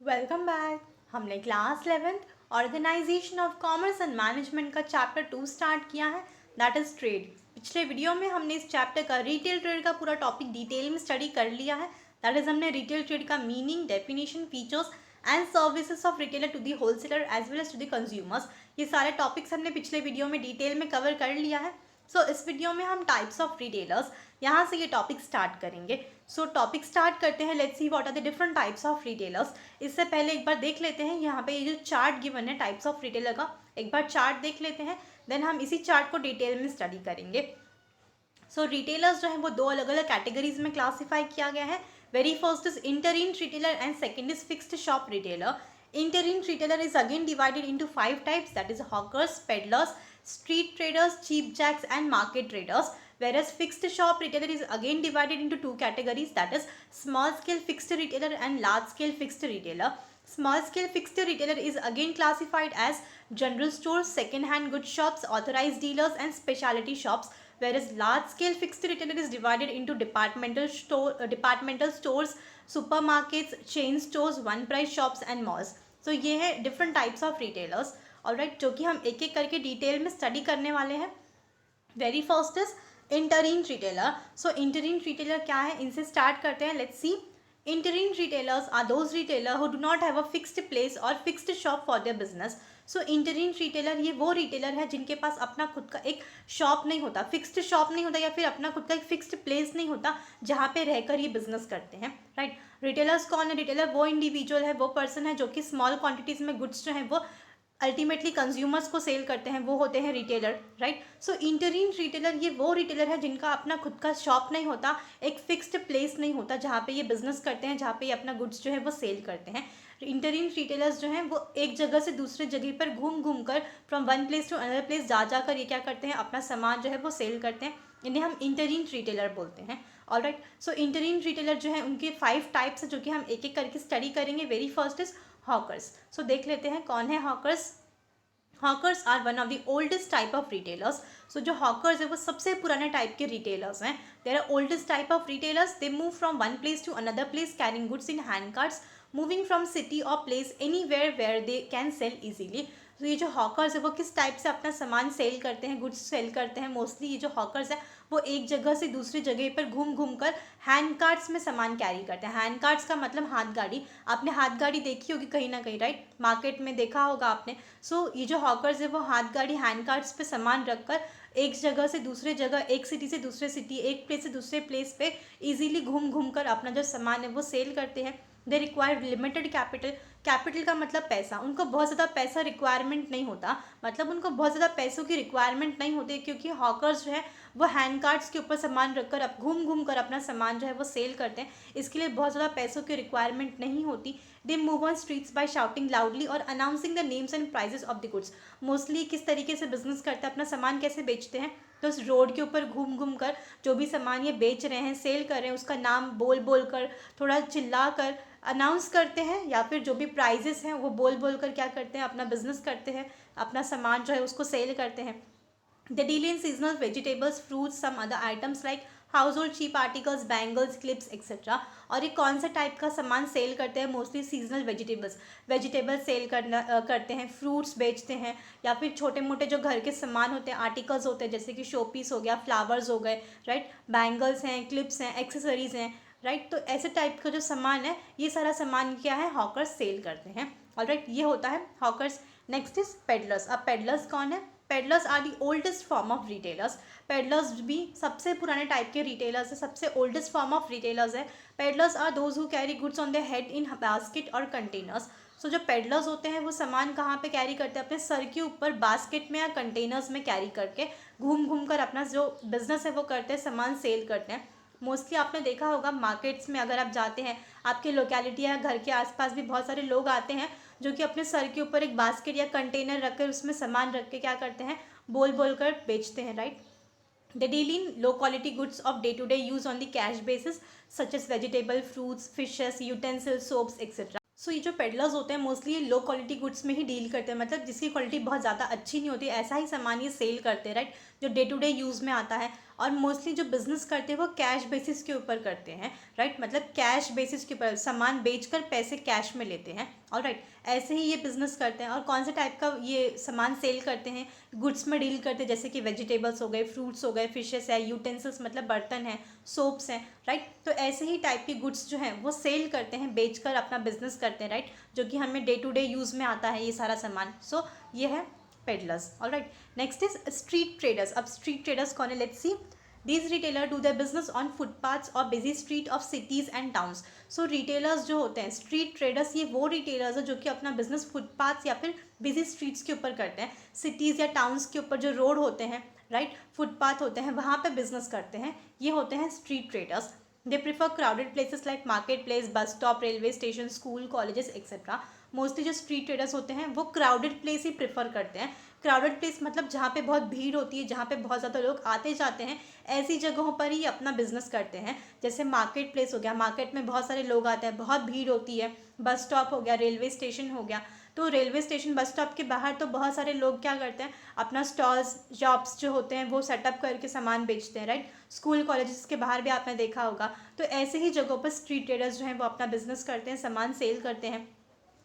Welcome back. हमने class 11th organisation of commerce and management का chapter 2 start किया है, दैट इज ट्रेड। पिछले वीडियो में हमने इस चैप्टर का रिटेल ट्रेड का पूरा टॉपिक डिटेल में स्टडी कर लिया है। दैट इज हमने रिटेल ट्रेड का meaning, definition, features and services of retailer to the wholesaler as well as to the consumers, ये सारे टॉपिक्स हमने पिछले वीडियो में डिटेल में कवर कर लिया है। इस वीडियो में हम टाइप्स ऑफ रिटेलर्स, यहाँ से ये टॉपिक स्टार्ट करेंगे। टॉपिक स्टार्ट करते हैं। Let's see what are the different types of retailers. इससे पहले एक बार देख लेते हैं यहाँ पे ये जो चार्ट गिवन है टाइप्स ऑफ रिटेलर का, एक बार चार्ट देख लेते हैं, देन हम इसी चार्ट को डिटेल में स्टडी करेंगे। रिटेलर्स जो है वो दो अलग अलग कैटेगरीज में क्लासीफाई किया गया है। Very first is interim retailer and second is fixed shop retailer. Interim retailer is again divided into 5 types, that is hawkers, peddlers, street traders, cheap jacks and market traders. Whereas fixed shop retailer is again divided into 2 categories, that is small scale fixed retailer and large scale fixed retailer. Small scale fixed retailer is again classified as general stores, second hand goods shops, authorized dealers and specialty shops. Whereas large scale fixed retailer is divided into departmental stores, supermarkets, chain stores, one price shops and malls. ये है different types of retailers, alright, जो कि हम एक एक करके detail में study करने वाले हैं। Very first is interim retailer. Interim retailer क्या है, इनसे स्टार्ट करते हैं। Let's see. Interim retailers are those retailer who do not have a fixed place or fixed shop for their business. Interim retailer ये वो retailer है जिनके पास अपना खुद का एक शॉप नहीं होता, फिक्स्ड शॉप नहीं होता, या फिर अपना खुद का एक फिक्स्ड प्लेस नहीं होता जहाँ पे रहकर ये बिजनेस करते हैं, राइट। रिटेलर्स कौन है? रिटेलर वो इंडिविजुअल है, वो पर्सन है जो कि स्मॉल क्वांटिटीज में गुड्स जो है वो अल्टीमेटली कंज्यूमर्स को सेल करते हैं, वो होते हैं रिटेलर, राइट। इंटरिम रिटेलर ये वो रिटेलर है जिनका अपना खुद का शॉप नहीं होता, एक फिक्स्ड प्लेस नहीं होता जहाँ पे ये बिजनेस करते हैं, जहाँ पे ये अपना गुड्स जो है वो सेल करते हैं। इंटरिम रिटेलर्स जो हैं वो एक जगह से दूसरे जगह पर घूम घूम कर from one place to another place जा जाकर ये क्या करते हैं, अपना सामान जो है वो सेल करते हैं। इन्हें हम इंटरिम रिटेलर बोलते हैं, ऑलराइट। इंटरिम रिटेलर जो है उनके 5 टाइप्स है जो कि हम एक एक करके स्टडी करेंगे। Very first is hawkers. देख लेते हैं कौन है hawkers. Hawkers are one of the oldest type of retailers. जो हॉकर्स है वो सबसे पुराने टाइप के रिटेलर्स हैं। There are oldest type of retailers. They move from one place to another place carrying goods in hand carts, moving from city और place anywhere they can sell easily. ये जो hawkers है वो किस type से अपना सामान cell करते हैं, गुड्स सेल करते हैं? मोस्टली ये जो हॉकर्स है वो एक जगह से दूसरी जगह पर घूम घूम कर हैंड कार्ट्स में सामान कैरी करते हैं। हैंड कार्ट्स का मतलब हाथ गाड़ी। आपने हाथ गाड़ी देखी होगी कहीं ना कहीं, राइट, मार्केट में देखा होगा आपने। ये जो हॉकर्स है वो हाथ गाड़ी, हैंड कार्ट्स पे सामान रखकर एक जगह से दूसरे जगह, एक सिटी से दूसरे सिटी, एक प्लेस से दूसरे प्लेस पे इजीली घूम घूम कर अपना जो सामान है वो सेल करते हैं। They require limited capital. Capital का मतलब पैसा। उनको बहुत ज़्यादा पैसा रिक्वायरमेंट नहीं होता, मतलब उनको बहुत ज़्यादा पैसों की रिक्वायरमेंट नहीं होती, क्योंकि हॉकर्स जो है वो हैंड कार्ड्स के ऊपर सामान रखकर अब घूम घूम कर अपना सामान जो है वो सेल करते हैं। इसके लिए बहुत ज़्यादा पैसों की रिक्वायरमेंट नहीं होती। They move on streets by shouting loudly और announcing the names and prices of the goods. Mostly किस तरीके से बिजनेस करते हैं, अपना सामान कैसे बेचते हैं? इस रोड के ऊपर घूम घूम कर जो भी सामान ये बेच रहे हैं, सेल कर रहे हैं, उसका नाम बोल बोल कर, थोड़ा चिल्ला कर अनाउंस करते हैं, या फिर जो भी प्राइजेस हैं वो बोल बोल कर क्या करते हैं, अपना बिजनेस करते हैं, अपना सामान जो है उसको सेल करते हैं। They deal in seasonal vegetables, fruits, some other items like household cheap articles, bangles, clips, etc. और ये कौन सा टाइप का सामान सेल करते हैं? मोस्टली सीजनल वेजिटेबल्स सेल करते हैं, फ्रूट्स बेचते हैं, या फिर छोटे मोटे जो घर के सामान होते हैं, आर्टिकल्स होते हैं, जैसे कि शो पीस हो गया, फ्लावर्स हो गए, राइट, बैंगल्स हैं, क्लिप्स हैं, एक्सेसरीज हैं, राइट। ऐसे टाइप का जो सामान है, ये सारा सामान क्या है, हॉकर्स सेल करते हैं, ऑलराइट। ये होता है हॉकर्स। Next is peddlers. अब पेडलर्स कौन है? Peddlers are the oldest form of retailers. Peddlers भी सबसे पुराने टाइप के रिटेलर्स है, सबसे ओल्डेस्ट फॉर्म ऑफ रिटेलर्स है। Peddlers are those who carry goods on the head in basket और कंटेनर्स। जो पेडलर्स होते हैं वो सामान कहाँ पे कैरी करते हैं? अपने सर के ऊपर बास्केट में या कंटेनर्स में कैरी करके घूम घूम कर अपना जो बिजनेस है वो करते हैं, सामान सेल करते हैं। मोस्टली आपने देखा होगा मार्केट्स में अगर आप जाते हैं, आपके लोकेलिटी या घर के आसपास भी बहुत सारे लोग आते हैं जो कि अपने सर के ऊपर एक बास्केट या कंटेनर रखकर उसमें सामान रख के क्या करते हैं, बोल बोल कर बेचते हैं, right. They deal in low quality goods of day to day use on the cash basis such as vegetable, fruits, fishes, utensils, soaps, etc. ये जो पेडलर्स होते हैं मोस्टली लो क्वालिटी गुड्स में ही डील करते हैं, मतलब जिसकी क्वालिटी बहुत ज़्यादा अच्छी नहीं होती, ऐसा ही सामान ये सेल करते हैं, राइट। जो डे टू डे यूज़ में आता है। और मोस्टली जो बिजनेस करते हैं वो कैश बेसिस के ऊपर करते हैं, राइट, मतलब कैश बेसिस के ऊपर सामान बेचकर पैसे कैश में लेते हैं, और राइट, ऐसे ही ये बिजनेस करते हैं। और कौन से टाइप का ये सामान सेल करते हैं, गुड्स में डील करते हैं, जैसे कि वेजिटेबल्स हो गए, फ्रूट्स हो गए, फिशेस है, यूटेंसिल्स मतलब बर्तन है, सोप्स हैं, राइट। तो ऐसे ही टाइप के गुड्स जो हैं वो सेल करते हैं, बेचकर अपना बिजनेस करते हैं, राइट, जो कि हमें डे टू डे यूज़ में आता है ये सारा सामान। सो ये है peddlers, alright. Next is street traders. अब स्ट्रीट ट्रेडर्स कौन है, let's see. These retailers do their business on footpaths or busy street of cities and towns. So retailers जो होते हैं, स्ट्रीट ट्रेडर्स, ये वो रिटेलर्स है जो कि अपना बिजनेस फुटपाथ्स या फिर बिजी स्ट्रीट्स के ऊपर करते हैं, सिटीज़ या टाउन्स के ऊपर जो रोड होते हैं, राइट, फुटपाथ होते हैं, वहाँ पे बिजनेस करते हैं, ये होते हैं street traders. They prefer crowded places like market place, bus stop, railway station, school, colleges etcetera. Mostly जो स्ट्रीट ट्रेडर्स होते हैं वो क्राउडेड प्लेस ही प्रेफर करते हैं। क्राउडेड प्लेस मतलब जहाँ पे बहुत भीड़ होती है, जहाँ पे बहुत ज़्यादा लोग आते जाते हैं, ऐसी जगहों पर ही अपना बिजनेस करते हैं। जैसे मार्केट प्लेस हो गया, मार्केट में बहुत सारे लोग आते हैं, बहुत भीड़ होती है। बस स्टॉप हो गया, रेलवे स्टेशन हो गया, तो रेलवे स्टेशन बस स्टॉप के बाहर तो बहुत सारे लोग क्या करते हैं, अपना स्टॉल्स, शॉप्स जो होते हैं वो सेटअप करके सामान बेचते हैं, राइट। स्कूल कॉलेजेस के बाहर भी आपने देखा होगा। तो ऐसे ही जगहों पर स्ट्रीट ट्रेडर्स जो हैं वो अपना बिजनेस करते हैं, सामान सेल करते हैं।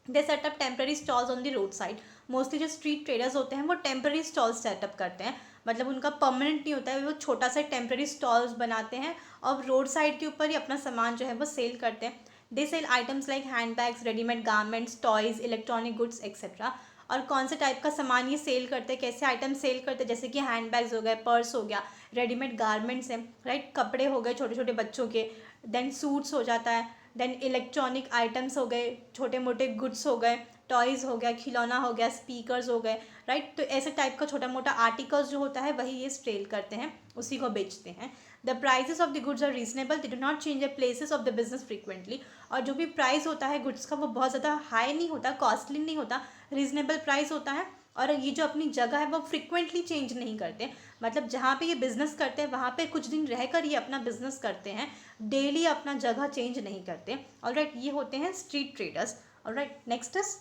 दे setup temporary stalls on the road side. Mostly जो स्ट्रीट ट्रेडर्स होते हैं वो टेम्प्रेरी स्टॉल्स सेटअप करते हैं, मतलब उनका परमानेंट नहीं होता है, वो छोटा सा टेम्प्रेरी स्टॉल्स बनाते हैं और रोड साइड के ऊपर ही अपना सामान जो है वो सेल करते हैं। They sell items like hand bags, readymade garments, toys, electronic goods etcetera. और कौन से टाइप का सामान ये सेल करते हैं, कैसे आइटम सेल करते हैं, जैसे कि हैंड बैग्स हो गए, पर्स हो गया, रेडीमेड गारमेंट्स हैं, राइट, कपड़े हो गए छोटे छोटे बच्चों के, देन सूट्स हो जाता है, देन इलेक्ट्रॉनिक आइटम्स हो गए, छोटे मोटे गुड्स हो गए, टॉयज़ हो गया, खिलौना हो गया, स्पीकर्स हो गए, राइट। तो ऐसे टाइप का छोटा मोटा आर्टिकल्स जो होता है वही ये सेल करते हैं, उसी को बेचते हैं। The prices of the goods are reasonable, they do not change the places of the business frequently. और जो भी प्राइस होता है गुड्स का वो बहुत ज़्यादा हाई नहीं होता, कॉस्टली नहीं होता, रीजनेबल प्राइस होता है। और ये जो अपनी जगह है वो फ्रिक्वेंटली चेंज नहीं करते, मतलब जहाँ पे ये बिज़नेस करते हैं वहाँ पे कुछ दिन रहकर ये अपना बिजनेस करते हैं, डेली अपना जगह चेंज नहीं करते, ऑलराइट। ये होते हैं street traders, alright. Next is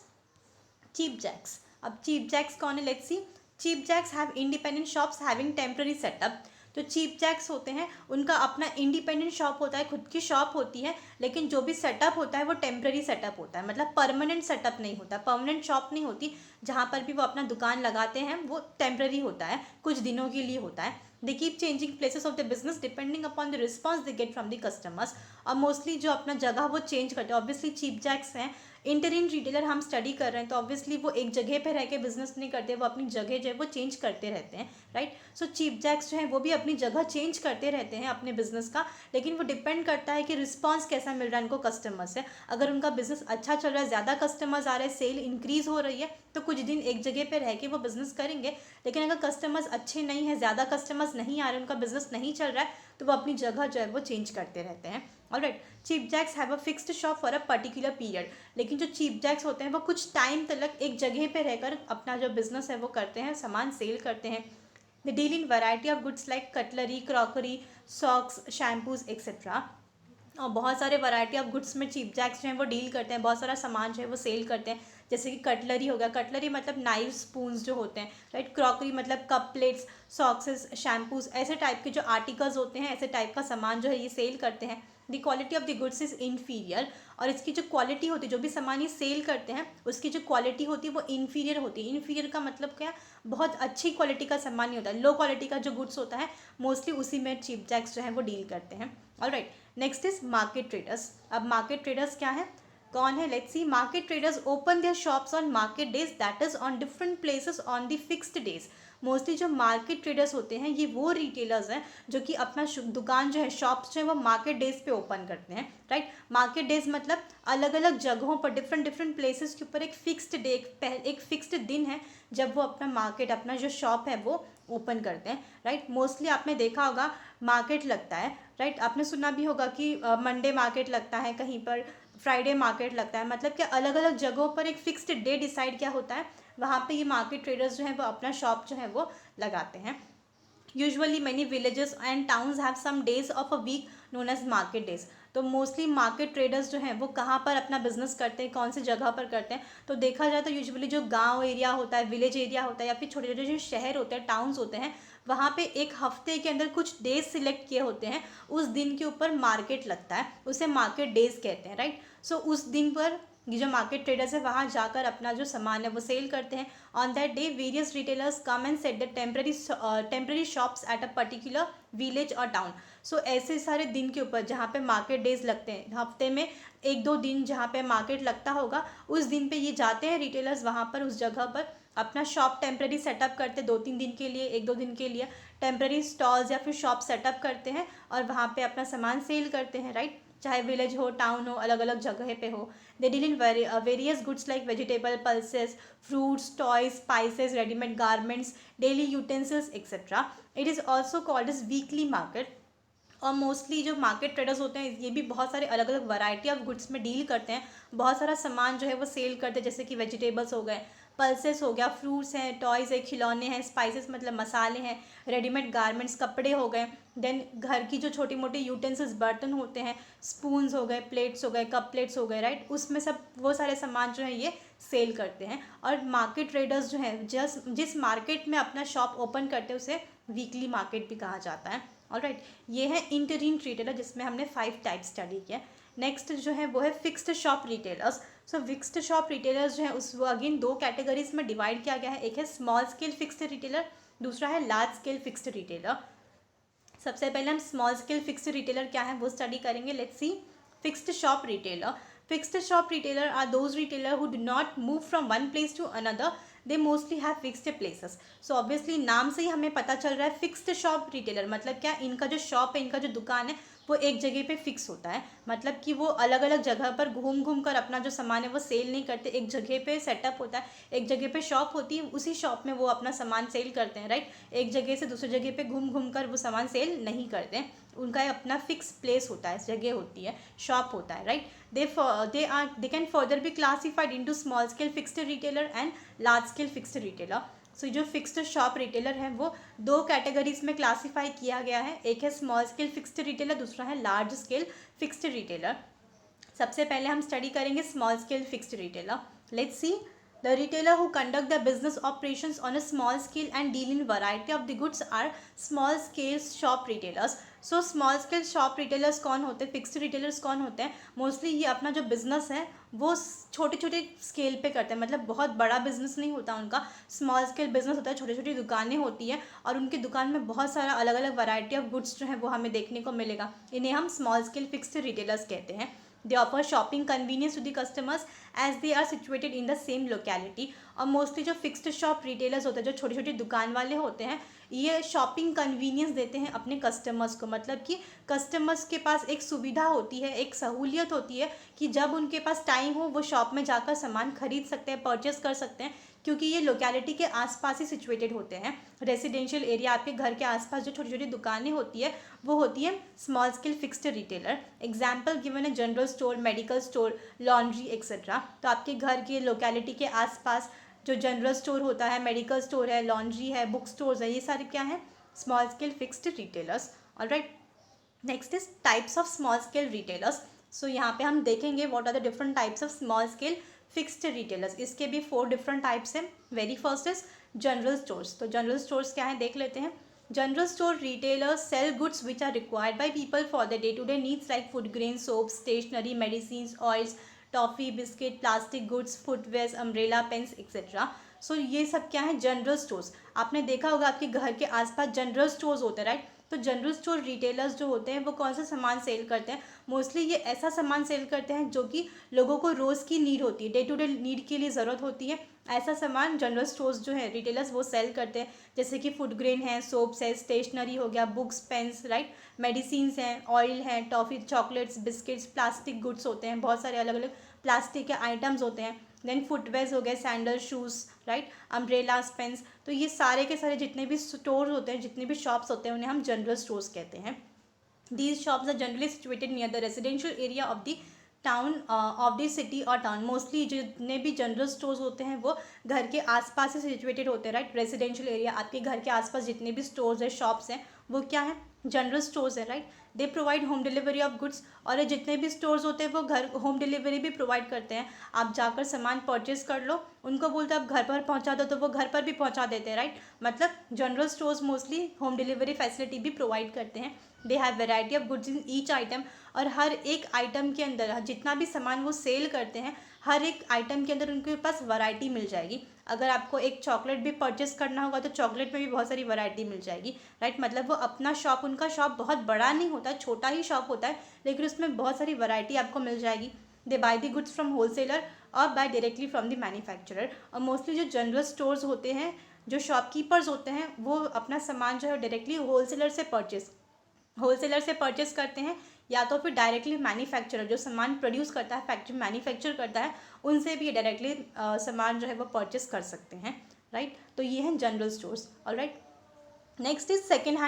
cheap jacks. अब चीप जैक्स कौन है, let's see. Cheap jacks have independent shops having temporary setup. तो चीप जैक्स होते हैं, उनका अपना इंडिपेंडेंट शॉप होता है, खुद की शॉप होती है, लेकिन जो भी सेटअप होता है वो टेम्पररी सेटअप होता है, मतलब परमानेंट सेटअप नहीं होता, परमानेंट शॉप नहीं होती। जहाँ पर भी वो अपना दुकान लगाते हैं वो टेम्पररी होता है, कुछ दिनों के लिए होता है। They keep changing places of the business depending upon the response they get from the customers. और मोस्टली जो अपना जगह वो चेंज करते हैं, ऑब्वियसली चीप जैक्स हैं, इंटरिम रिटेलर हम स्टडी कर रहे हैं तो ऑब्वियसली वो एक जगह पे रह के बिजनेस नहीं करते, वो अपनी जगह जो है वो चेंज करते रहते हैं, राइट। सो चीप जैक्स जो है वो भी अपनी जगह चेंज करते रहते हैं अपने बिजनेस का, लेकिन वो डिपेंड करता है कि रिस्पॉन्स कैसा मिल रहा है उनको कस्टमर से। अगर उनका बिजनेस अच्छा चल रहा है, ज़्यादा कस्टमर्स आ रहे हैं, सेल इंक्रीज हो रही है, तो कुछ दिन एक जगह पे रह के वो बिजनेस करेंगे। लेकिन अगर कस्टमर्स अच्छे नहीं हैं, ज़्यादा कस्टमर्स नहीं आ रहे, उनका बिजनेस नहीं चल रहा है, तो वो अपनी जगह जो है वो चेंज करते रहते हैं, alright. Cheap jacks have a fixed shop for a particular period. लेकिन जो चीप जैक्स होते हैं वो कुछ टाइम तक एक जगह पे रहकर अपना जो बिजनेस है वो करते हैं, सामान सेल करते हैं। दे deal in variety of goods like cutlery, crockery, socks, shampoos etcetera. और बहुत सारे वैरायटी ऑफ गुड्स में चीप जैक्स जो हैं वो डील करते हैं, बहुत सारा सामान जो है वो सेल करते हैं। जैसे कि कटलरी हो गया, कटलरी मतलब नाइफ, स्पून्स जो होते हैं, राइट। क्रॉकरी मतलब कप, प्लेट्स, सॉक्सेस, शैम्पूज, ऐसे टाइप के जो आर्टिकल्स होते हैं, ऐसे टाइप का सामान जो है ये सेल करते हैं। The quality of the goods is inferior. और इसकी जो क्वालिटी होती है, जो भी सामान ये सेल करते हैं उसकी जो क्वालिटी होती है वो इन्फीरियर होती है। इन्फीरियर का मतलब क्या, बहुत अच्छी क्वालिटी का सामान नहीं होता, लो क्वालिटी का जो गुड्स होता है मोस्टली उसी में चीप जैक्स जो है वो डील करते हैं, alright. Next is market traders. अब मार्केट ट्रेडर्स क्या है, कौन है, let's C. Market traders open there shops on market days, that is on different places on the fixed days. Mostly जो मार्केट ट्रेडर्स होते हैं ये वो रिटेलर्स हैं जो कि अपना दुकान जो है, शॉप्स जो है वो मार्केट डेज पे ओपन करते हैं, राइट। मार्केट डेज मतलब अलग अलग जगहों पर, डिफरेंट डिफरेंट प्लेसेस के ऊपर एक फिक्स्ड डे, एक फिक्स्ड दिन है जब वो अपना मार्केट, अपना जो शॉप है वो ओपन करते हैं, राइट। मोस्टली आपने देखा होगा मार्केट लगता है, राइट। आपने सुना भी होगा कि मंडे मार्केट लगता है कहीं पर, फ्राइडे मार्केट लगता है, मतलब कि अलग अलग जगहों पर एक फिक्स्ड डे डिसाइड क्या होता है, वहाँ पे ये मार्केट ट्रेडर्स जो हैं वो अपना शॉप जो है वो लगाते हैं। Usually many villages and towns have some days of a week known as market days. तो मोस्टली मार्केट ट्रेडर्स जो हैं वो कहाँ पर अपना बिजनेस करते हैं, कौन सी जगह पर करते हैं, तो देखा जाए तो यूजुअली जो गांव एरिया होता है, विलेज एरिया होता है, या फिर छोटे छोटे जो शहर होते हैं, टाउन्स होते हैं, वहाँ पे एक हफ्ते के अंदर कुछ डेज सिलेक्ट किए होते हैं, उस दिन के ऊपर मार्केट लगता है, उसे मार्केट डेज कहते हैं, राइट। सो उस दिन पर ये जो मार्केट ट्रेडर्स है वहाँ जाकर अपना जो सामान है वो सेल करते हैं। On that day various retailers come and set the temporary shops at a particular village और टाउन। सो ऐसे सारे दिन के ऊपर जहाँ पे मार्केट डेज लगते हैं, हफ्ते में एक दो दिन जहाँ पे मार्केट लगता होगा, उस दिन पे ये जाते हैं रिटेलर्स वहाँ पर, उस जगह पर अपना शॉप टेम्पररी सेटअप करते हैं, 2-3 दिन के लिए, 1-2 दिन के लिए टेम्पररी स्टॉल्स या फिर शॉप सेटअप करते हैं और वहाँ पे अपना सामान सेल करते हैं, राइट। चाहे विलेज हो, टाउन हो, अलग अलग जगह पे हो। दे deal in various goods like vegetable, pulses, fruits, toys, spices, readymade garments, daily utensils etcetera. It is also called is weekly market. और मोस्टली जो मार्केट ट्रेडर्स होते हैं ये भी बहुत सारे अलग अलग वैरायटी ऑफ गुड्स में डील करते हैं, बहुत सारा सामान जो है वो सेल करते हैं, जैसे कि वेजिटेबल्स हो गए, पल्सेस हो गया, फ्रूट्स हैं, टॉयज़ है, खिलौने हैं, स्पाइसेस मतलब मसाले हैं, रेडीमेड गारमेंट्स कपड़े हो गए, देन घर की जो छोटी मोटी यूटेंसिल्स बर्तन होते हैं, स्पून्स हो गए, प्लेट्स हो गए, कप प्लेट्स हो गए, राइट, उसमें सब वो सारे सामान जो है ये सेल करते हैं। और मार्केट ट्रेडर्स जो हैं जिस मार्केट में अपना शॉप ओपन करते हैं उसे वीकली मार्केट भी कहा जाता है। ऑलराइट, ये है इंटरिम रिटेलर जिसमें हमने 5 टाइप स्टडी किया। नेक्स्ट जो है वो है फिक्स्ड शॉप रिटेलर्स। सो फिक्स्ड शॉप रिटेलर्स जो है उस वो अगेन 2 कैटेगरीज में डिवाइड किया गया है, एक है स्मॉल स्केल फिक्स्ड रिटेलर, दूसरा है लार्ज स्केल फिक्स्ड रिटेलर। सबसे पहले हम स्मॉल स्केल फिक्स्ड रिटेलर क्या है वो स्टडी करेंगे। Let's see fixed shop retailer. Fixed shop retailer are those retailer who do not move from one place to another, they mostly have fixed places. So obviously नाम से ही हमें पता चल रहा है फिक्स्ड शॉप रिटेलर मतलब क्या, इनका जो शॉप है, इनका जो दुकान है वो एक जगह पे फिक्स होता है, मतलब कि वो अलग अलग जगह पर घूम घूम कर अपना जो सामान है वो सेल नहीं करते, एक जगह पे सेटअप होता है, एक जगह पे शॉप होती है, उसी शॉप में वो अपना सामान सेल करते हैं, राइट। एक जगह से दूसरी जगह पे घूम घूम कर वो सामान सेल नहीं करते हैं, उनका अपना फिक्स प्लेस होता है, जगह होती है, शॉप होता है, right. They can further be classified into small scale fixed retailer and large scale fixed retailer. So जो फिक्स्ड शॉप रिटेलर है वो 2 कैटेगरीज में क्लासीफाई किया गया है, एक है स्मॉल स्केल फिक्स्ड रिटेलर, दूसरा है लार्ज स्केल फिक्स्ड रिटेलर। सबसे पहले हम स्टडी करेंगे small scale fixed retailer. Let's see the retailer who conduct the business operations on a small scale and deal in variety of the goods are small scale shop retailers. So small scale shop retailers कौन होते हैं, fixed retailers कौन होते हैं, mostly ये अपना जो business है वो छोटे छोटे स्केल पे करते हैं, मतलब बहुत बड़ा बिजनेस नहीं होता उनका, स्मॉल स्केल बिजनेस होता है, छोटी छोटी दुकानें होती हैं और उनकी दुकान में बहुत सारा अलग अलग वैरायटी ऑफ गुड्स जो है वो हमें देखने को मिलेगा, इन्हें हम स्मॉल स्केल फिक्स्ड रिटेलर्स कहते हैं। They offer shopping convenience to the customers as they are situated in the same locality. और मोस्टली जो फिक्स्ड शॉप रिटेलर्स होते हैं, जो छोटी छोटी दुकान वाले होते हैं, ये शॉपिंग कन्वीनियंस देते हैं अपने कस्टमर्स को, मतलब कि कस्टमर्स के पास एक सुविधा होती है, एक सहूलियत होती है कि जब उनके पास टाइम हो वो शॉप में जाकर सामान खरीद सकते हैं, परचेस कर सकते हैं, क्योंकि ये लोकेलिटी के आसपास ही सिचुएटेड होते हैं। रेजिडेंशियल एरिया, आपके घर के आसपास जो छोटी छोटी दुकानें होती है वो होती है small scale fixed retailer. Example given है general store, medical store, laundry etcetera. तो आपके घर के लोकेलिटी के आसपास जो जनरल स्टोर होता है, मेडिकल स्टोर है, लॉन्ड्री है, बुक स्टोर्स है, ये सारे क्या हैं, small scale fixed retailers. Alright, next is types of small scale retailers. So यहाँ पे हम देखेंगे what are the different types of small scale fixed retailers. इसके भी 4 डिफरेंट टाइप्स हैं। Very first is general stores. तो जनरल स्टोर्स क्या है देख लेते हैं। General store retailers sell goods which are required by people for their day-to-day needs like food grain, soaps, stationery, medicines, oils, toffee, biscuit, plastic goods, footwear, umbrella, pens etcetera. So ये सब क्या है, general stores. आपने देखा होगा आपके घर के आसपास जनरल स्टोर्स होते हैं, राइट। तो जनरल स्टोर रिटेलर्स जो होते हैं वो कौन सा सामान सेल करते हैं, मोस्टली ये ऐसा सामान सेल करते हैं जो कि लोगों को रोज़ की नीड होती है, डे टू डे नीड के लिए ज़रूरत होती है, ऐसा सामान जनरल स्टोर्स जो है रिटेलर्स वो सेल करते हैं। जैसे कि फूड ग्रेन है, सोप्स है, स्टेशनरी हो गया, बुक्स, पेन्स, राइट, मेडिसिन्स हैं, ऑयल है, toffee, chocolates, biscuits, plastic goods होते हैं, बहुत सारे अलग अलग प्लास्टिक के आइटम्स होते हैं। देन फुटवेयर्स हो गए, sandal, shoes, right, umbrellas, pens. तो ये सारे के सारे जितने भी स्टोर होते हैं, जितने भी शॉप्स होते हैं, उन्हें हम जनरल स्टोर्स कहते हैं। These shops are generally situated near the residential area of the town of the city और टाउन। मोस्टली जितने भी जनरल स्टोर्स होते हैं वो घर के आसपास से सिचुएटेड होते हैं, राइट। रेजिडेंशियल एरिया, आपके घर के आसपास जितने भी स्टोर्स हैं, शॉप्स हैं, वो क्या है, जनरल स्टोर्स है, right, they provide home delivery of goods. और ये जितने भी स्टोर्स होते हैं वो घर होम डिलीवरी भी प्रोवाइड करते हैं। आप जाकर सामान परचेज कर लो, उनको बोलते हैं आप घर पर पहुंचा दो तो वो घर पर भी पहुंचा देते हैं, राइट। मतलब general stores mostly home delivery facility भी प्रोवाइड करते हैं। They have variety of goods in each item. और हर एक आइटम के अंदर जितना भी सामान वो सेल करते हैं, हर एक आइटम के अंदर उनके पास वैरायटी मिल जाएगी। अगर आपको एक चॉकलेट भी परचेस करना होगा तो चॉकलेट में भी बहुत सारी वैरायटी मिल जाएगी, राइट। मतलब वो अपना शॉप, उनका शॉप बहुत बड़ा नहीं होता, छोटा ही शॉप होता है, लेकिन उसमें बहुत सारी वैरायटी आपको मिल जाएगी। They buy the goods from wholesaler और buy directly from the manufacturer. और मोस्टली जो जनरल स्टोर्स होते हैं, जो शॉपकीपर्स होते हैं, वो अपना सामान जो है डायरेक्टली होलसेलर से परचेस करते हैं, या तो फिर डायरेक्टली मैन्युफैक्चरर जो सामान प्रोड्यूस करता है, फैक्ट्री मैन्युफैक्चर करता है, उनसे भी डायरेक्टली सामान जो है वो परचेस कर सकते हैं, राइट। तो ये हैं general stores, alright. Next is second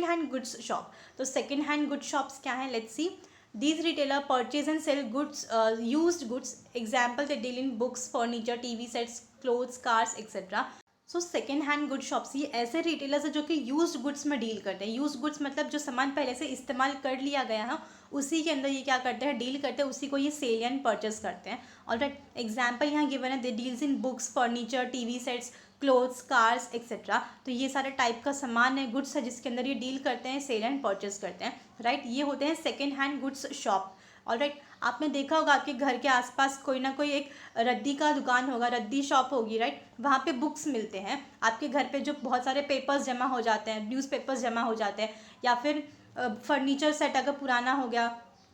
hand goods shop. तो सेकेंड हैंड गुड शॉप्स क्या हैं, let's see. These retailer purchase and sell goods, used goods. Example, they deal in books, furniture, TV sets, clothes, cars, etc. So second hand good shops ये ऐसे retailers हैं जो कि used goods में deal करते हैं। यूज्ड गुड्स मतलब जो सामान पहले से इस्तेमाल कर लिया गया है, उसी के अंदर ये क्या करते हैं, डील करते हैं, उसी को ये सेल एंड परचेस करते हैं। ऑलराइट, एग्जांपल यहाँ गिवन है, they deals in books, furniture, TV sets, clothes, cars etcetera. तो ये सारे टाइप का सामान है, गुड्स है, जिसके अंदर ये डील करते हैं, सेल एंड परचेस करते हैं, राइट। ये होते हैं second hand goods shop, alright. आपने देखा होगा आपके घर के आसपास कोई ना कोई एक रद्दी का दुकान होगा, रद्दी शॉप होगी, राइट। वहाँ पे बुक्स मिलते हैं। आपके घर पे जो बहुत सारे पेपर्स जमा हो जाते हैं, न्यूज़पेपर्स जमा हो जाते हैं, या फिर फर्नीचर सेट अगर पुराना हो गया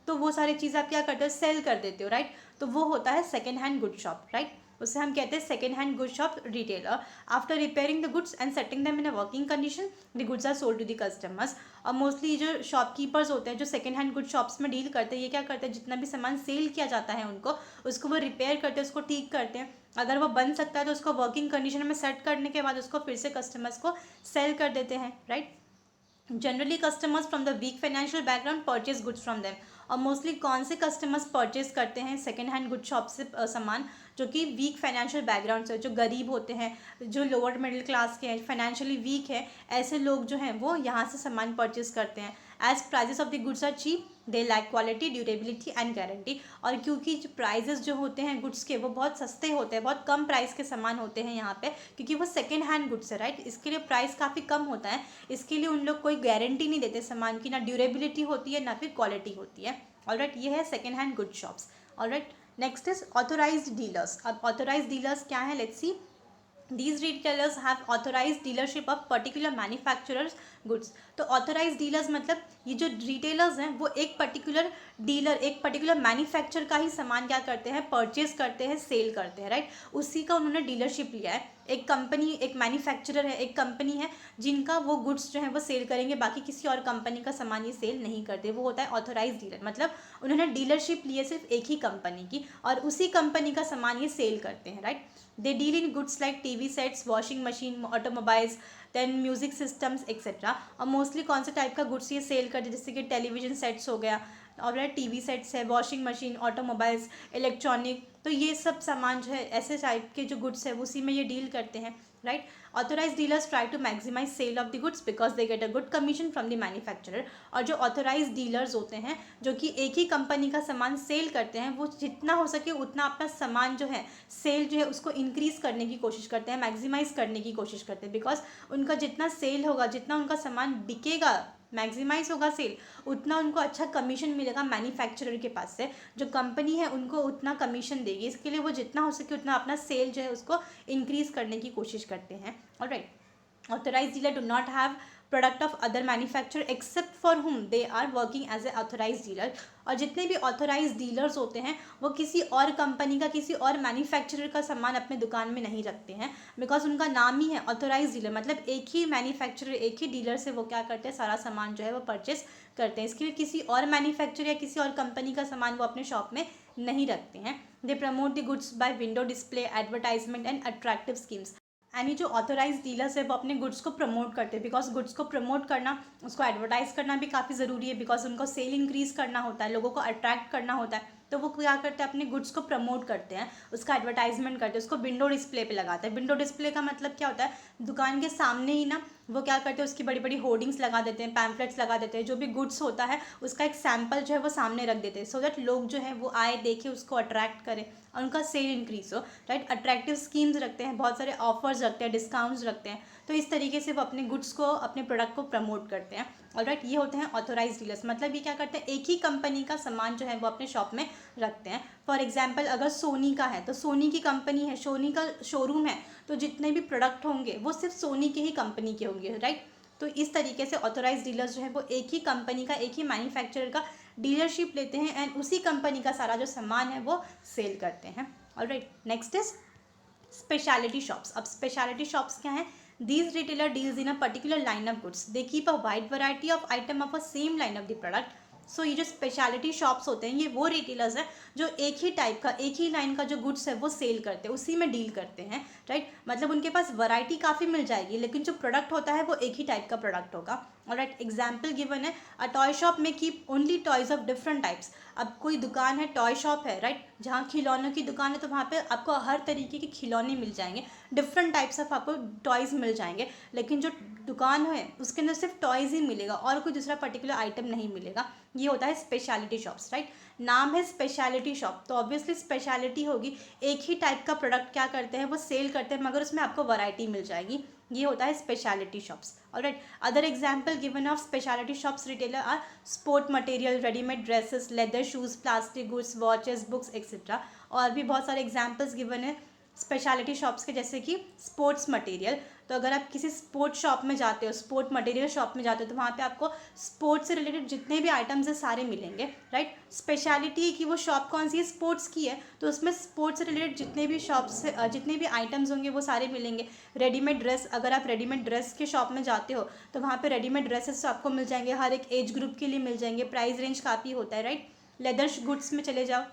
तो वो सारी चीज़ आप क्या करते हो, सेल कर देते हो, राइट। तो वो होता है second hand good shop, right. उसे हम कहते हैं second hand good shop retailer. After repairing the goods and setting them in a working condition, the goods are sold to the customers. और मोस्टली जो शॉपकीपर्स होते हैं, जो सेकेंड हैंड गुड शॉप्स में डील करते हैं, ये क्या करते हैं, जितना भी सामान सेल किया जाता है उसको वो रिपेयर करते हैं, उसको ठीक करते हैं। अगर वो बन सकता है तो उसको वर्किंग कंडीशन में सेट करने के बाद उसको फिर से कस्टमर्स को सेल कर देते हैं, right. Generally customers from the weak financial background purchase goods from them. और मोस्टली कौन से कस्टमर्स परचेज करते हैं सेकेंड हैंड गुड शॉप से सामान, जो कि वीक फाइनेंशियल बैकग्राउंड से, जो गरीब होते हैं, जो लोअर मिडिल क्लास के हैं, फाइनेंशियली वीक है, ऐसे लोग जो हैं वो यहाँ से सामान परचेज करते हैं। As prices of the goods are cheap, they like quality, durability and guarantee. और क्योंकि जो प्राइजेस जो होते हैं गुड्स के, वो बहुत सस्ते होते हैं, बहुत कम प्राइस के सामान होते हैं यहाँ पे, क्योंकि वो सेकेंड हैंड गुड्स है, राइट। इसके लिए प्राइस काफ़ी कम होता है, इसके लिए उन लोग कोई गारंटी नहीं देते सामान की, ना ड्यूरेबिलिटी होती है ना फिर क्वालिटी होती है, ऑलराइट। ये है second hand good shops, alright. Next is authorised dealers. अब ऑथोराइज्ड डीलर्स क्या है, let's see. These retailers have authorized dealership of particular manufacturers goods। तो ऑथोराइज डीलर्स मतलब ये जो रिटेलर्स हैं वो एक पर्टिकुलर डीलर, एक पर्टिकुलर मैन्युफैक्चर का ही सामान क्या करते हैं, परचेज करते हैं, सेल करते हैं, राइट। उसी का उन्होंने डीलरशिप लिया है। एक कंपनी, एक मैन्युफैक्चरर है, एक कंपनी है जिनका वो गुड्स जो है वो सेल करेंगे, बाकी किसी और कंपनी का सामान ये सेल नहीं करते, वो होता है ऑथोराइज डीलर। मतलब उन्होंने डीलरशिप ली है सिर्फ एक ही कंपनी की और उसी कंपनी का सामान ये सेल करते हैं, right. They deal in goods like TV sets, washing machine, automobiles, then music systems etcetera. और मोस्टली कौन से टाइप का गुड्स ये सेल करते हैं, जैसे कि टेलीविजन सेट्स हो गया, और टीवी सेट्स है, वॉशिंग मशीन, ऑटोमोबाइल्स, इलेक्ट्रॉनिक। तो ये सब सामान जो है ऐसे टाइप के जो गुड्स है उसी में ये डील करते हैं, right. Authorise dealers try to maximise sale of the goods because they get a good commission from the manufacturer. और जो ऑथोराइज डीलर्स होते हैं जो कि एक ही कंपनी का सामान सेल करते हैं, वो जितना हो सके उतना अपना सामान जो है सेल जो है उसको इंक्रीज़ करने की कोशिश करते हैं, मैक्सिमाइज़ करने की कोशिश करते हैं। बिकॉज उनका जितना सेल होगा, जितना उनका सामान बिकेगा, मैक्सिमाइज होगा सेल, उतना उनको अच्छा कमीशन मिलेगा मैन्युफैक्चरर के पास से। जो कंपनी है उनको उतना कमीशन देगी, इसके लिए वो जितना हो सके उतना अपना सेल जो है उसको इंक्रीज़ करने की कोशिश करते हैं, alright. Authorise dealer do not have product of other manufacturer except for whom they are working as a authorise dealer. और जितने भी ऑथोराइज डीलर्स होते हैं वो किसी और कंपनी का, किसी और मैन्युफैक्चरर का सामान अपने दुकान में नहीं रखते हैं, बिकॉज उनका नाम ही है ऑथोराइज डीलर। मतलब एक ही मैन्युफैक्चरर, एक ही डीलर से वो क्या करते हैं, सारा सामान जो है वो परचेस करते हैं। इसके लिए किसी और मैन्युफैक्चरर या किसी और कंपनी का सामान वो अपने शॉप में नहीं रखते हैं। They promote the goods by window display, advertisement and attractive schemes. यानी जो ऑथोराइज डीलर्स है वो अपने गुड्स को प्रमोट करते हैं, बिकॉज गुड्स को प्रमोट करना, उसको एडवर्टाइज करना भी काफ़ी ज़रूरी है, बिकॉज उनको सेल इंक्रीज़ करना होता है, लोगों को अट्रैक्ट करना होता है, तो वो क्या करते हैं, अपने गुड्स को प्रमोट करते हैं, उसका एडवर्टाइजमेंट करते हैं, उसको विंडो डिस्प्ले पे लगाते हैं। विंडो डिस्प्ले का मतलब क्या होता है, दुकान के सामने ही ना वो क्या करते हैं, उसकी बड़ी बड़ी होर्डिंग्स लगा देते हैं, पैम्पलेट्स लगा देते हैं, जो भी गुड्स होता है उसका एक सैम्पल जो है वो सामने रख देते हैं, सो दैट लोग जो है वो आए, देखे, उसको अट्रैक्ट करें और उनका सेल इंक्रीज हो, राइट। अट्रैक्टिव स्कीम्स रखते हैं, बहुत सारे ऑफर्स रखते हैं, डिस्काउंट्स रखते हैं, तो इस तरीके से वो अपने गुड्स को, अपने प्रोडक्ट को प्रमोट करते हैं। और राइट, ये होते हैं ऑथोराइज डीलर्स, मतलब ये क्या करते हैं, एक ही कंपनी का सामान जो है वो अपने शॉप में रखते हैं। फॉर एग्जाम्पल अगर सोनी का है तो सोनी की कंपनी है, सोनी का शोरूम है, तो जितने भी प्रोडक्ट होंगे वो सिर्फ सोनी की ही कंपनी के होंगे, राइट। तो इस तरीके से ऑथोराइज डीलर्स जो है वो एक ही कंपनी का, एक ही मैन्युफैक्चरर का डीलरशिप लेते हैं एंड उसी कंपनी का सारा जो सामान है वो सेल करते हैं। Alright, next is speciality shops. अब स्पेशलिटी शॉप्स क्या है, these retailer deals in a particular line of goods, they keep a wide variety of item of a same line of the product। सो ये जो speciality shops होते हैं, ये वो retailers हैं जो एक ही टाइप का, एक ही लाइन का जो गुड्स है वो सेल करते हैं, उसी में डील करते हैं, राइट। मतलब उनके पास वैरायटी काफ़ी मिल जाएगी, लेकिन जो प्रोडक्ट होता है वो एक ही टाइप का प्रोडक्ट होगा। ऑलराइट, एग्जाम्पल गिवन है, अ टॉय शॉप में keep only toys of different types. अब कोई दुकान है, टॉय शॉप है, राइट, जहाँ खिलौनों की दुकान है, तो वहाँ पे आपको हर तरीके के खिलौने मिल जाएंगे, डिफरेंट टाइप्स ऑफ आपको टॉयज़ मिल जाएंगे। लेकिन जो दुकान है उसके अंदर सिर्फ टॉयज़ ही मिलेगा और कोई दूसरा पर्टिकुलर आइटम नहीं मिलेगा। ये होता है स्पेशलिटी शॉप्स, राइट। नाम है स्पेशलिटी शॉप, तो ऑब्वियसली स्पेशलिटी होगी, एक ही टाइप का प्रोडक्ट क्या करते हैं वो सेल करते हैं, मगर उसमें आपको वैरायटी मिल जाएगी। ये होता है speciality shops. Alright, other example given of speciality shops retailer are sport material, readymade dresses, leather shoes, plastic goods, watches, books etcetera. और भी बहुत सारे एग्जाम्पल्स गिवन है स्पेशलिटी शॉप्स के, जैसे कि स्पोर्ट्स मटेरियल। तो अगर आप किसी स्पोर्ट्स शॉप में जाते हो, स्पोर्ट मटेरियल शॉप में जाते हो, तो वहाँ पे आपको स्पोर्ट्स से रिलेटेड जितने भी आइटम्स हैं सारे मिलेंगे, राइट। स्पेशलिटी की वो शॉप कौन सी है, स्पोर्ट्स की है, तो उसमें स्पोर्ट्स से रिलेटेड जितने भी शॉप्स, जितने भी आइटम्स होंगे वो सारे मिलेंगे। रेडीमेड ड्रेस, अगर आप रेडीमेड ड्रेस के शॉप में जाते हो तो वहाँ पे रेडीमेड ड्रेसेस आपको मिल जाएंगे, हर एक एज ग्रुप के लिए मिल जाएंगे, प्राइस रेंज काफ़ी होता है, राइट। लेदर गुड्स में चले जाओ,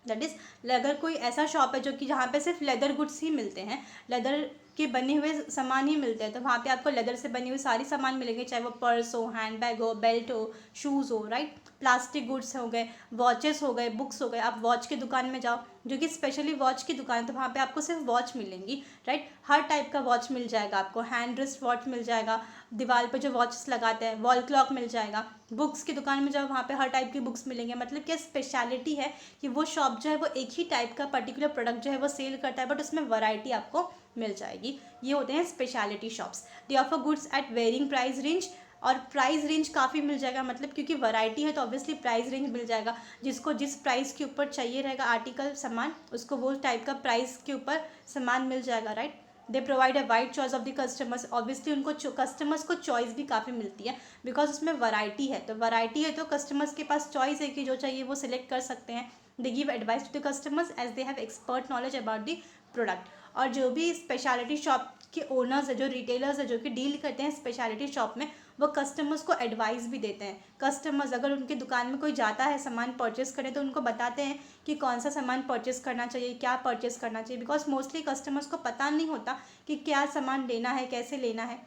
दैट इज़ अगर कोई ऐसा शॉप है जो कि जहाँ पे सिर्फ लेदर गुड्स ही मिलते हैं, लेदर के बने हुए सामान ही मिलते हैं, तो वहाँ पे आपको लेदर से बनी हुई सारी सामान मिलेंगे, चाहे वो पर्स हो, हैंड बैग हो, बेल्ट हो, शूज़ हो, राइट। प्लास्टिक गुड्स हो गए, वॉचेस हो गए, बुक्स हो गए। आप वॉच की दुकान में जाओ, जो कि स्पेशली वॉच की दुकान है, तो वहाँ पे आपको सिर्फ वॉच मिलेंगी, राइट। हर टाइप का वॉच मिल जाएगा आपको, हैंड रिस्ट वॉच मिल जाएगा, दीवार पे जो वॉचेस लगाते हैं, वॉल क्लॉक मिल जाएगा। बुक्स की दुकान में जाओ, वहाँ पे हर टाइप की बुक्स मिलेंगे। मतलब क्या स्पेशलिटी है कि वो शॉप जो है वो एक ही टाइप का पर्टिकुलर प्रोडक्ट जो है वो सेल करता है, बट उसमें वैरायटी आपको मिल जाएगी। ये होते हैं speciality shops. They offer goods at varying price range, और प्राइस रेंज काफ़ी मिल जाएगा, मतलब क्योंकि वैरायटी है तो ऑब्वियसली प्राइस रेंज मिल जाएगा। जिसको जिस प्राइस के ऊपर चाहिए रहेगा आर्टिकल सामान, उसको वो टाइप का प्राइस के ऊपर सामान मिल जाएगा, right. They provide a wide choice of the customers, obviously उनको कस्टमर्स को चॉइस भी काफ़ी मिलती है, बिकॉज उसमें वैरायटी है। तो वैरायटी है तो कस्टमर्स के पास चॉइस है कि जो चाहिए वो सिलेक्ट कर सकते हैं। They give advice to the customers as they have expert knowledge about the product. और जो भी स्पेशलिटी शॉप के ओनर्स है, जो रिटेलर्स है, जो कि डील करते हैं स्पेशलिटी शॉप में, वो कस्टमर्स को एडवाइस भी देते हैं। कस्टमर्स अगर उनकी दुकान में कोई जाता है सामान परचेस करने, तो उनको बताते हैं कि कौन सा सामान परचेस करना चाहिए, क्या परचेस करना चाहिए, बिकॉज मोस्टली कस्टमर्स को पता नहीं होता कि क्या सामान लेना है, कैसे लेना है।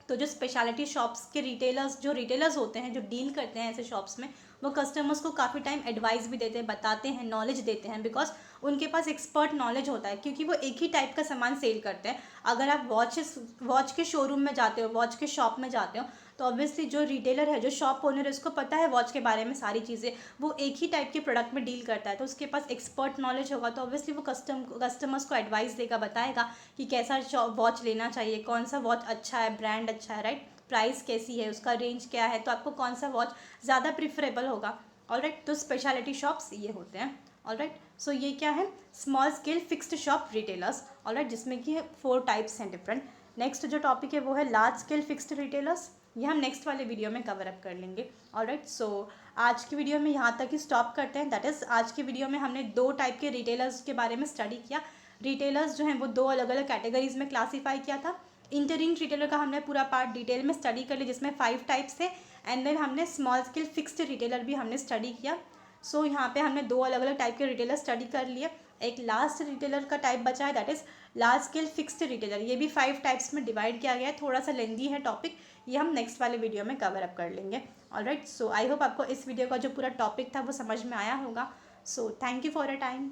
तो जो स्पेशलिटी शॉप्स के रिटेलर्स, जो रिटेलर्स होते हैं, जो डील करते हैं ऐसे शॉप्स में, वो कस्टमर्स को काफ़ी टाइम एडवाइस भी देते हैं, बताते हैं, नॉलेज देते हैं, बिकॉज उनके पास एक्सपर्ट नॉलेज होता है, क्योंकि वो एक ही टाइप का सामान सेल करते हैं। अगर आप वॉच के शोरूम में जाते हो, वॉच के शॉप में जाते हो, तो ऑब्वियसली जो रिटेलर है, जो शॉप ओनर है, उसको पता है वॉच के बारे में सारी चीज़ें, वो एक ही टाइप के प्रोडक्ट में डील करता है, तो उसके पास एक्सपर्ट नॉलेज होगा, तो ऑब्वियसली वो कस्टमर्स को एडवाइस देगा, बताएगा कि कैसा वॉच लेना चाहिए, कौन सा वॉच अच्छा है, ब्रांड अच्छा है, राइट, प्राइस कैसी है, उसका रेंज क्या है, तो आपको कौन सा वॉच ज़्यादा प्रिफरेबल होगा। ऑलराइट, तो स्पेशलिटी शॉप्स ये होते हैं। ऑलराइट, सो ये क्या है, small scale fixed shop retailers. Alright, जिसमें कि 4 टाइप्स हैं डिफरेंट। नेक्स्ट जो टॉपिक है वो है लार्ज स्केल फिक्स्ड रिटेलर्स, ये हम नेक्स्ट वाले वीडियो में कवर अप कर लेंगे। ऑलराइट, सो आज की वीडियो में यहाँ तक ही स्टॉप करते हैं। दैट इज़ आज की वीडियो में हमने 2 टाइप के रिटेलर्स के बारे में स्टडी किया। रिटेलर्स जो हैं वो 2 अलग अलग कैटेगरीज में क्लासीफाई किया था। इंटरिंग रिटेलर का हमने पूरा पार्ट डिटेल में स्टडी कर लिया, जिसमें 5 टाइप्स थे। एंड देन हमने स्मॉल स्केल फिक्स्ड रिटेलर भी हमने स्टडी किया। सो यहाँ पे हमने 2 अलग अलग टाइप के रिटेलर स्टडी कर लिए। एक लास्ट रिटेलर का टाइप बचा है, that is large scale fixed retailer. ये भी 5 टाइप्स में डिवाइड किया गया है, थोड़ा सा लेंदी है टॉपिक, ये हम नेक्स्ट वाले वीडियो में कवर अप कर लेंगे। ऑलराइट, सो आई होप आपको इस वीडियो का जो पूरा टॉपिक था वो समझ में आया होगा। So thank you for a time.